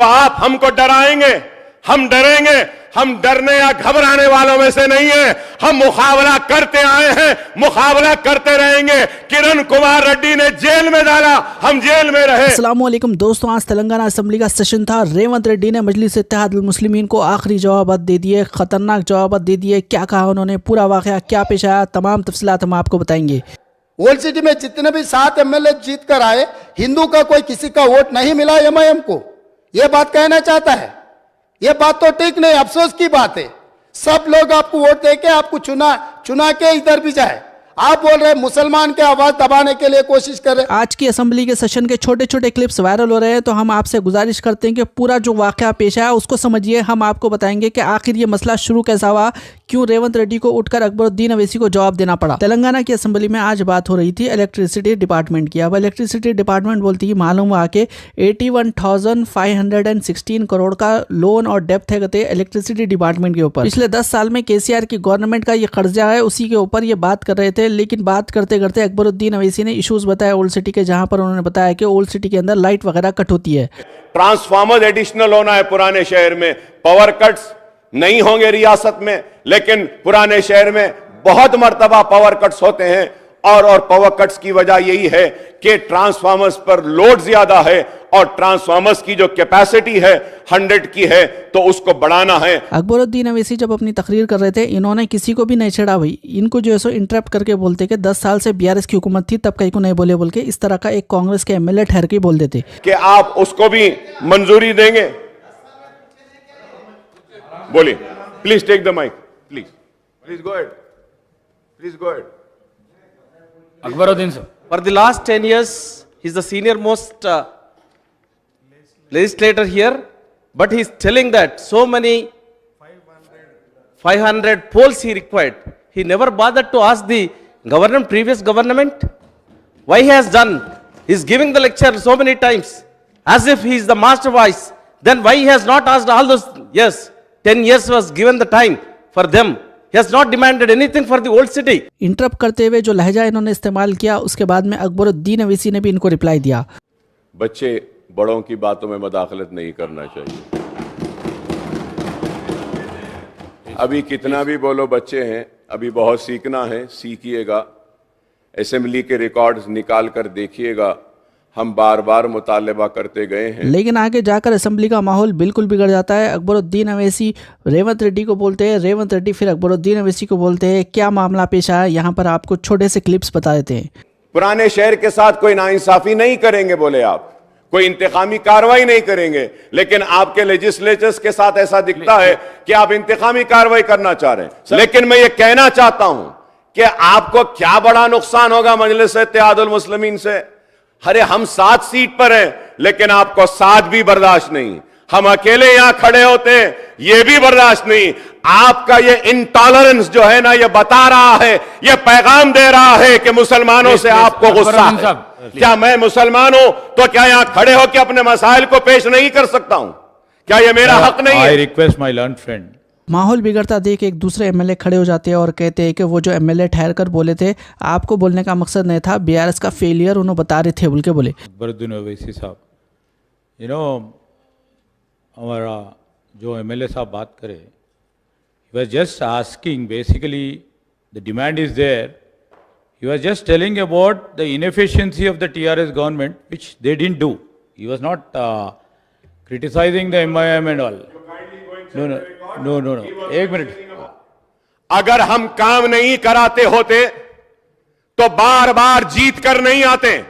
अस्सलाम वालेकुम दोस्तों, आज तेलंगाना असेंबली का सेशन था। रेवंत रेड्डी ने मजलिस इत्तेहादुल मुस्लिमीन को आखिरी जवाब दे दिए, खतरनाक जवाब दे दिए। क्या कहा उन्होंने, पूरा वाकया क्या पेश आया, तमाम तफसीलात हम आपको बताएंगे। ओल्ड सिटी में जितने भी 7 एमएलए जीत कर आए, हिंदू का कोई किसी का वोट नहीं मिला एमआईएम को, यह बात कहना चाहता है। यह बात तो ठीक नहीं, अफसोस की बात है। सब लोग आपको वोट देके आपको चुना के इधर भी जाए। आप बोल रहे मुसलमान के आवाज दबाने के लिए कोशिश कर रहे। आज की असेंबली के सेशन के छोटे छोटे क्लिप्स वायरल हो रहे हैं, तो हम आपसे गुजारिश करते हैं कि पूरा जो वाकया पेश आया उसको समझिए। हम आपको बताएंगे कि आखिर ये मसला शुरू कैसा हुआ, क्यों रेवंत रेड्डी को उठकर अकबरुद्दीन अवैसी को जवाब देना पड़ा। तेलंगाना की असेंबली में आज बात हो रही थी इलेक्ट्रिसिटी डिपार्टमेंट की। अब इलेक्ट्रिसिटी डिपार्टमेंट बोलती है मालूम हुआ कि 81,516 करोड़ का लोन और डेप्थ है इलेक्ट्रिसिटी डिपार्टमेंट के ऊपर। पिछले 10 साल में केसीआर की गवर्नमेंट का ये कर्जा है, उसी के ऊपर ये बात कर रहे थे। लेकिन बात करते करते अकबरुद्दीन अवैसी ने इश्यूज बताया ओल्ड सिटी के, जहां पर उन्होंने बताया कि ओल्ड सिटी के अंदर लाइट वगैरह कट होती है। ट्रांसफार्मर एडिशनल होना है पुराने शहर में, पावर कट्स नहीं होंगे रियासत में, लेकिन पुराने शहर में बहुत मर्तबा पावर कट्स होते हैं। और पावर कट्स की वजह यही है कि ट्रांसफार्मर्स पर लोड ज्यादा है और ट्रांसफार्मर्स की जो कैपेसिटी है 100 की है, तो उसको बढ़ाना है। अकबरुद्दीन अवैसी जब अपनी तकरीर कर रहे थे, इन्होंने किसी को भी नहीं छेड़ा भाई। इनको जो है सो इंटरप्ट करके बोलते कि 10 साल से बीआरएस की हुकूमत थी, तब कहीं को नहीं बोले बोल के इस तरह का एक कांग्रेस के एमएलए ठहर के बोल देते कि आप उसको भी मंजूरी देंगे। बोलिए, please take the mic, please go ahead. Akbaruddin sir. For the last 10 years, he's the senior most legislator here, but he's telling that so many 500 polls he required. He never bothered to ask the previous government why he has done. He's giving the lecture so many times as if he is the master voice. Then why he has not asked all those years? 10 years was given the time for them. He has not demanded anything for the old city. Interrupt करते हुए जो लहजा इन्होंने इस्तेमाल किया, उसके बाद में अकबरुद्दीन अवैसी ने भी इनको रिप्लाई दिया। बच्चे बड़ों की बातों में मदाखलत नहीं करना चाहिए। अभी कितना भी बोलो, बच्चे हैं, अभी बहुत सीखना है, सीखिएगा। असेंबली के रिकॉर्ड्स निकाल कर देखिएगा, हम बार बार मुतालबा करते गए हैं। लेकिन आगे जाकर असेंबली का माहौल बिल्कुल बिगड़ जाता है। अकबरुद्दीन अवैसी रेवंत रेड्डी को बोलते हैं, रेवंत रेड्डी फिर अकबरुद्दीन अवैसी को बोलते हैं। क्या मामला पेश आया, यहाँ पर आपको छोटे से क्लिप्स बता देते हैं। पुराने शहर के साथ कोई नाइंसाफी नहीं करेंगे बोले आप, कोई इंतकामी कार्रवाई नहीं करेंगे, लेकिन आपके लेजिस्लेचर्स के साथ ऐसा दिखता है कि आप इंतकामी कार्रवाई करना चाह रहे हैं। लेकिन मैं ये कहना चाहता हूं कि आपको क्या बड़ा नुकसान होगा मजलिस इत्तेहादुल मुस्लिमीन से। अरे हम 7 सीट पर हैं, लेकिन आपको 7 भी बर्दाश्त नहीं। हम अकेले यहां खड़े होते हैं, यह भी बर्दाश्त नहीं। आपका ये इंटॉलरेंस जो है ना, ये बता रहा है, ये पैगाम दे रहा है कि मुसलमानों से आपको गुस्सा है। क्या मैं मुसलमान हूं तो क्या यहां खड़े होकर अपने मसाइल को पेश नहीं कर सकता हूं? क्या ये मेरा हक नहीं है? I request my learn friend. माहौल बिगड़ता देख एक दूसरे एमएलए खड़े हो जाते हैं और कहते हैं कि वो जो एमएलए ठहर कर बोले थे, आपको बोलने का मकसद नहीं था, बीआरएस का फेलियर उन्होंने बता रहे थे बोल के बोले। अकबरुद्दीन अवैसी साहब, यू नो हमारा जो एमएलए साहब बात करे, he was just asking, basically the demand is there, he was just telling about the inefficiency of the TRS government which they didn't do. He was not criticising the MIM and all. No, एक minute. अगर हम काम नहीं कराते होते तो बार बार जीत कर नहीं आते।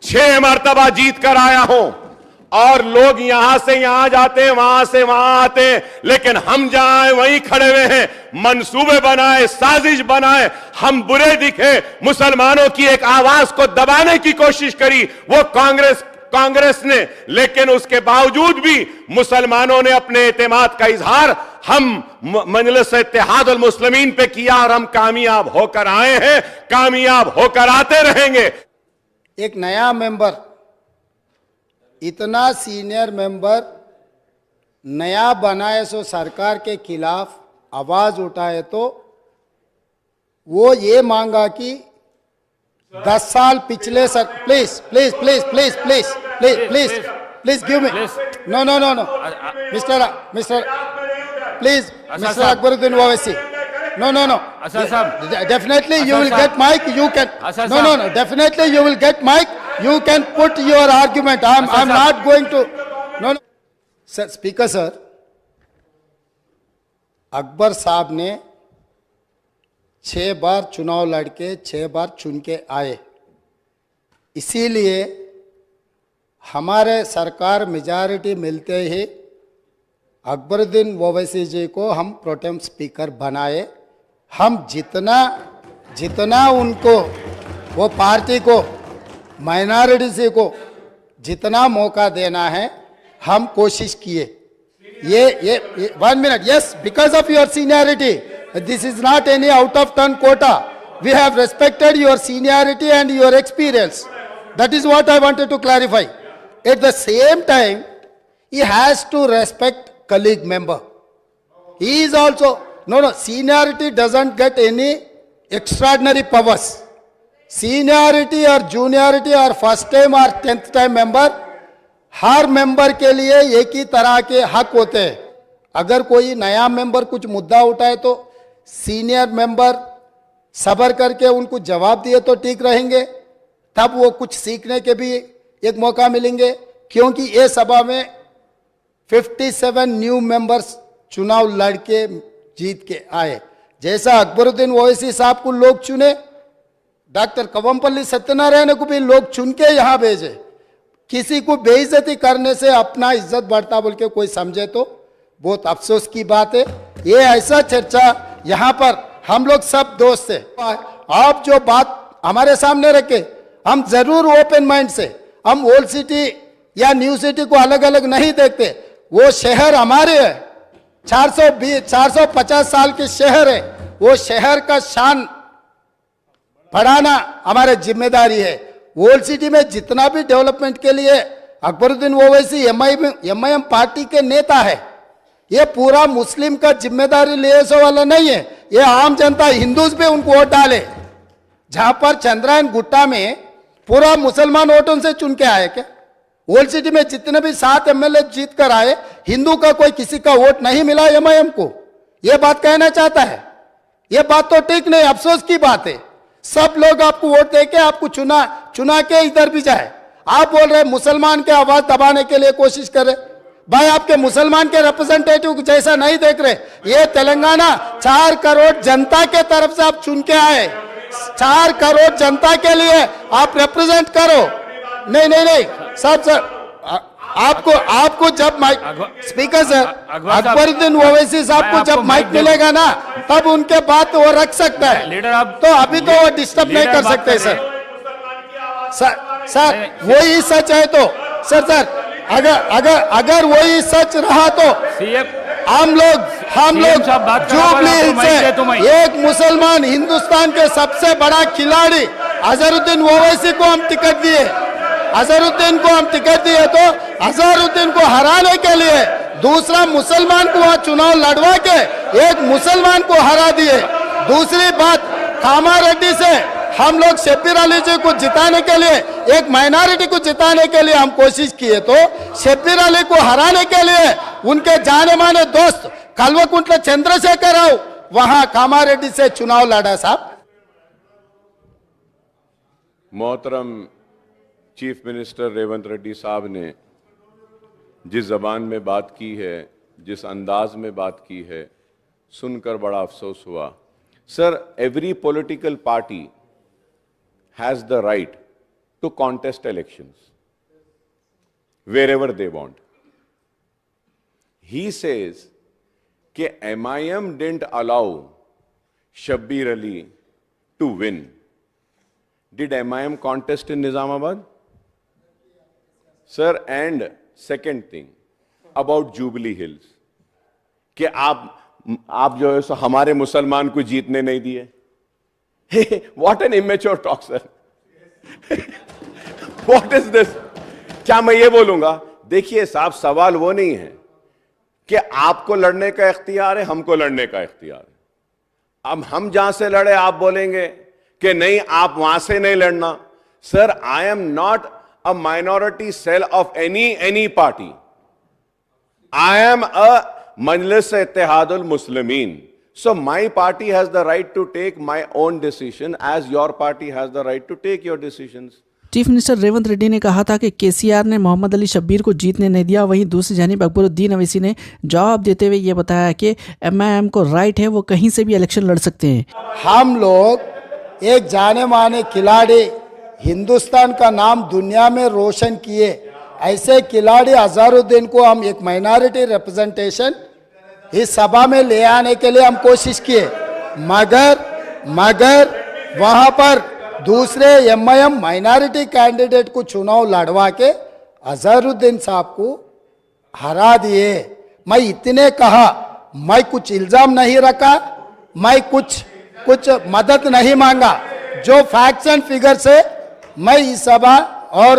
6 मरतबा जीत कर आया हूं और लोग यहां से यहां जाते हैं, वहां से वहां आते हैं, लेकिन हम जहां हैं वहीं खड़े हुए हैं। मंसूबे बनाए, साजिश बनाए, हम बुरे दिखे, मुसलमानों की एक आवाज को दबाने की कोशिश करी वो कांग्रेस ने, लेकिन उसके बावजूद भी मुसलमानों ने अपने एतमाद का इजहार हम मजलिस इत्तेहादुल मुस्लिमीन पे किया और हम कामयाब होकर आए हैं, कामयाब होकर आते रहेंगे। एक नया मेंबर, इतना सीनियर मेंबर नया बनाए सो सरकार के खिलाफ आवाज उठाए, तो वो ये मांगा कि 10 साल पिछले please Please give me. No, no, no, no. Mr. Please, Mr. Akbaruddin Owaisi. No, no, no. Definitely you will get mic. You can. No, no, no. Definitely you will get mic. You can put your argument. I'm not going to. No, no. Sir, Speaker sir. Akbar साहब ने 6 बार चुनाव लड़के 6 बार चुन के आए, इसीलिए हमारे सरकार मेजॉरिटी मिलते ही अकबरुद्दीन ओवैसी जी को हम प्रोटेम स्पीकर बनाए। हम जितना उनको वो पार्टी को माइनॉरिटी को जितना मौका देना है हम कोशिश किए। ये 1 minute, yes, because of your seniority, this is not any out of turn quota. We have respected your seniority and your experience. That is what I wanted to clarify. At the same time, he has to respect colleague member. He is also, no, seniority doesn't get any extraordinary powers. Seniority or juniority or first time or 10th time member, her member के लिए एक ही तरह के हक होते हैं। अगर कोई नया मेंबर कुछ मुद्दा उठाए तो सीनियर मेंबर सब्र करके उनको जवाब दिए तो ठीक रहेंगे, तब वो कुछ सीखने के भी एक मौका मिलेंगे। क्योंकि ये सभा में 57 न्यू मेंबर्स चुनाव लड़के जीत के आए। जैसा अकबरुद्दीन ओवैसी साहब को लोग चुने, डॉक्टर कवंपल्ली सत्यनारायण को भी लोग चुन के यहाँ भेजे। किसी को बेइज्जती करने से अपना इज्जत बढ़ता बोल के कोई समझे तो बहुत अफसोस की बात है। ये ऐसा चर्चा यहाँ पर हम लोग सब दोस्त है, आप जो बात हमारे सामने रखे हम जरूर ओपन माइंड से, हम ओल्ड सिटी या न्यू सिटी को अलग अलग नहीं देखते। वो शहर हमारे है, 450 साल के शहर है, वो शहर का शान बढ़ाना हमारी जिम्मेदारी है। ओल्ड सिटी में जितना भी डेवलपमेंट के लिए अकबरुद्दीन ओवैसी एमआईएम पार्टी के नेता है, ये पूरा मुस्लिम का जिम्मेदारी ले वाला नहीं है। ये आम जनता हिंदूज भी उनको वोट डाले। जहां पर चंद्रायन गुट्टा में पूरा मुसलमान वोटों से चुन के आए क्या? ओल्ड सिटी में जितने भी 7 एमएलए जीत कर आए, हिंदू का कोई किसी का वोट नहीं मिला एमआईएम को। ये बात कहना चाहता है, ये बात तो ठीक नहीं, अफसोस की बात है। सब लोग आपको वोट देके आपको चुना के इधर भी जाए। आप बोल रहे मुसलमान के आवाज दबाने के लिए कोशिश कर रहे। भाई आपके मुसलमान के रिप्रेजेंटेटिव जैसा नहीं देख रहे। ये तेलंगाना 4 करोड़ जनता के तरफ से आप चुन के आए, 4 करोड़ जनता के लिए आप रिप्रेजेंट करो। नहीं नहीं नहीं सर आपको जब mic speaker sir Akbaruddin Owaisi साहब को जब माइक मिलेगा ना तब उनके बात वो रख सकता है। लीडर आप तो अभी तो वो डिस्टर्ब नहीं कर सकते सर वही सच है तो सर अगर वही सच रहा तो हम लोग जुबली हिल्स से एक मुसलमान हिंदुस्तान के सबसे बड़ा खिलाड़ी अजहरुद्दीन ओवैसी को हम टिकट दिए। अजहरुद्दीन को हम टिकट दिए तो अजहरुद्दीन को हराने के लिए दूसरा मुसलमान को वहां चुनाव लड़वा के एक मुसलमान को हरा दिए। दूसरी बात, कामारेड्डी से हम लोग शब्बीर अली जी को जिताने के लिए, एक माइनॉरिटी को जिताने के लिए हम कोशिश किए तो शब्बीर अली को हराने के लिए उनके जाने माने दोस्त कल्वकुंट्ला चंद्रशेखर राव वहां कामारेड्डी से चुनाव लड़ा। साहब मोहतरम चीफ मिनिस्टर रेवंत रेड्डी साहब ने जिस जबान में बात की है, जिस अंदाज में बात की है, सुनकर बड़ा अफसोस हुआ। Sir, every political party has the right to contest elections wherever they want. He says कि MIM didn't allow Shabbir Ali to win. Did MIM contest in Nizamabad? Sir, and second thing about Jubilee Hills, कि आप जो है सो हमारे मुसलमान को जीतने नहीं दिए। What an immature talk, sir. What is this? क्या मैं ये बोलूंगा? देखिए साहब, सवाल वो नहीं है कि आपको लड़ने का इख्तियार है, हमको लड़ने का इख्तियार है। अब हम जहां से लड़े आप बोलेंगे कि नहीं आप वहां से नहीं लड़ना। Sir, I am not a minority cell of any party. I am a Majlis Ittihadul Muslimin. So my party has the right to take my own decision as your party has the right to take your decisions. Chief minister Revanth Reddy ने कहा था कि केसीआर ने मोहम्मद अली शब्बीर को जीतने नहीं दिया। वहीं दूसरी जानिब अकबरुद्दीन अवैसी ने जवाब देते हुए ये बताया कि एमआईएम को राइट है, वो कहीं से भी इलेक्शन लड़ सकते हैं। हम लोग एक जाने माने खिलाड़ी, हिंदुस्तान का नाम दुनिया में रोशन किए ऐसे खिलाड़ी अजहरुद्दीन को हम एक माइनॉरिटी रिप्रेजेंटेशन इस सभा में ले आने के लिए हम कोशिश किए, मगर वहां पर दूसरे एमआईएम माइनॉरिटी कैंडिडेट को चुनाव लड़वा के अजहरुद्दीन साहब को हरा दिए। मैं इतने कहा, मैं कुछ इल्जाम नहीं रखा, मैं कुछ मदद नहीं मांगा। जो फैक्ट्स एंड फिगर से मैं इस सभा और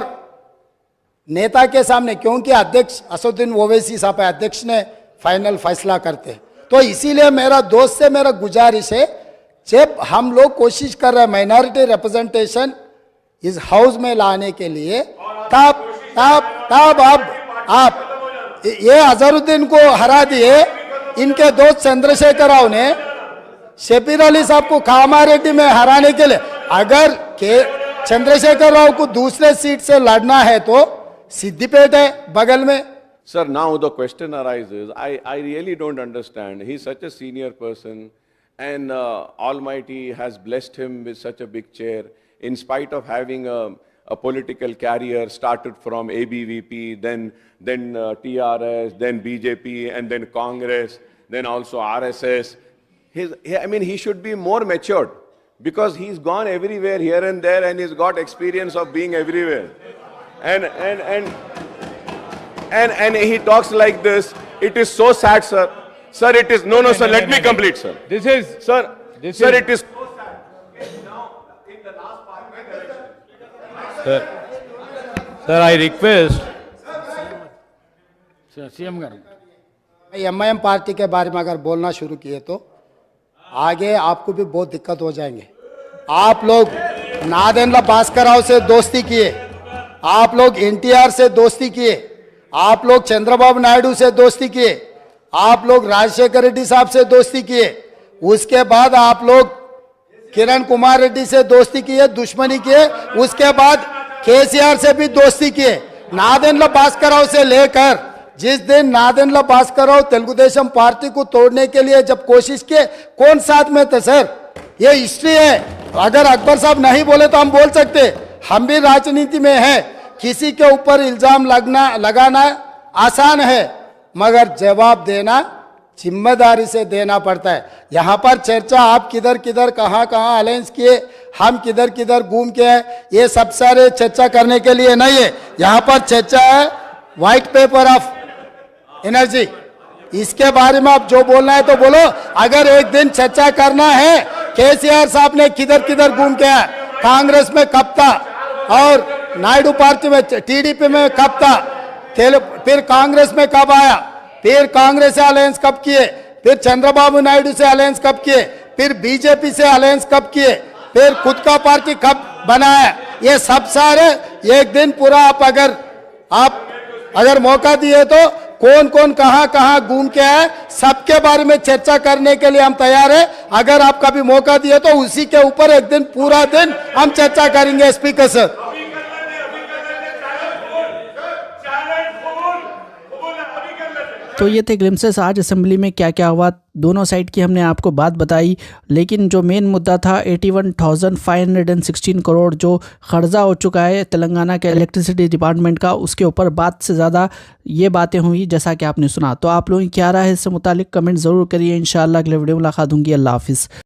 नेता के सामने, क्योंकि अध्यक्ष असदुद्दीन ओवैसी साहब अध्यक्ष ने फाइनल फैसला करते, तो इसीलिए मेरा दोस्त से मेरा गुजारिश है, जब हम लोग कोशिश कर रहे हैं माइनॉरिटी रिप्रेजेंटेशन इस हाउस में लाने के लिए, तब अब आप ये अजहरुद्दीन को हरा दिए। इनके दोस्त चंद्रशेखर राव ने शबीर अली साहब को कामारेड्डी में हराने के लिए, अगर चंद्रशेखर राव को दूसरे सीट से लड़ना है तो सिद्दीपेट है बगल में। Sir, now the question arises, I really don't understand. He's such a senior person and Almighty has blessed him with such a big chair in spite of having a political career started from ABVP, then TRS, then BJP, and then Congress, then also RSS. He should be more matured because he's gone everywhere here and there and he's got experience of being everywhere. And he talks like this. It is so sad, sir. Sir, it is no, sir. Let me complete, sir. This is Sir, it is so sad. Now, in the last parliament election. sir, I request. MIM party के बारे में अगर बोलना शुरू किए तो आगे आपको भी बहुत दिक्कत हो जाएंगे। आप लोग नादेंद्र भास्कर राव से दोस्ती किए, आप लोग एनटीआर से दोस्ती किए, आप लोग चंद्रबाबू नायडू से दोस्ती किए, आप लोग राजशेखर रेड्डी साहब से दोस्ती किए, उसके बाद आप लोग किरण कुमार रेड्डी से दोस्ती किए, दुश्मनी किए, उसके बाद केसीआर से भी दोस्ती किए। नादेंद्र भास्कर राव से लेकर जिस दिन नादेंद्र भास्कर राव तेलुगुदेशम पार्टी को तोड़ने के लिए जब कोशिश किए, कौन साथ में थे सर? ये हिस्ट्री है। अगर अकबर साहब नहीं बोले तो हम बोल सकते, हम भी राजनीति में हैं। किसी के ऊपर इल्जाम लगाना आसान है, मगर जवाब देना जिम्मेदारी से देना पड़ता है। यहाँ पर चर्चा आप किधर किधर कहाँ अलायंस किए, हम किधर किधर घूम के आए, ये सब सारे चर्चा करने के लिए नहीं है। यहाँ पर चर्चा है व्हाइट पेपर ऑफ एनर्जी, इसके बारे में आप जो बोलना है तो बोलो। अगर एक दिन चर्चा करना है केसीआर साहब ने किधर किधर घूम के आया, कांग्रेस में कब था और नायडू पार्टी में टीडीपी में कब था, फिर कांग्रेस में कब आया, फिर कांग्रेस से अलायंस कब किए, फिर चंद्रबाबू नायडू से अलायंस कब किए, फिर बीजेपी से अलायंस कब किए, फिर खुद का पार्टी कब बनाया, ये सब सारे एक दिन पूरा आप अगर मौका दिए तो कौन कौन कहाँ घूम के आए, सबके बारे में चर्चा करने के लिए हम तैयार हैं। अगर आप कभी मौका दिए तो उसी के ऊपर एक दिन पूरा दिन हम चर्चा करेंगे। स्पीकर सर, तो ये थे ग्लिम्सेस आज असेंबली में क्या क्या हुआ। दोनों साइड की हमने आपको बात बताई, लेकिन जो मेन मुद्दा था 81,516 करोड़ जो कर्जा हो चुका है तेलंगाना के इलेक्ट्रिसिटी डिपार्टमेंट का, उसके ऊपर बात से ज़्यादा ये बातें हुई जैसा कि आपने सुना। तो आप लोगों की क्या राय है इससे मुतालिक कमेंट ज़रूर करिए। इंशाअल्लाह अगले वीडियो में मुलाकात होंगी। अल्लाह हाफिज़।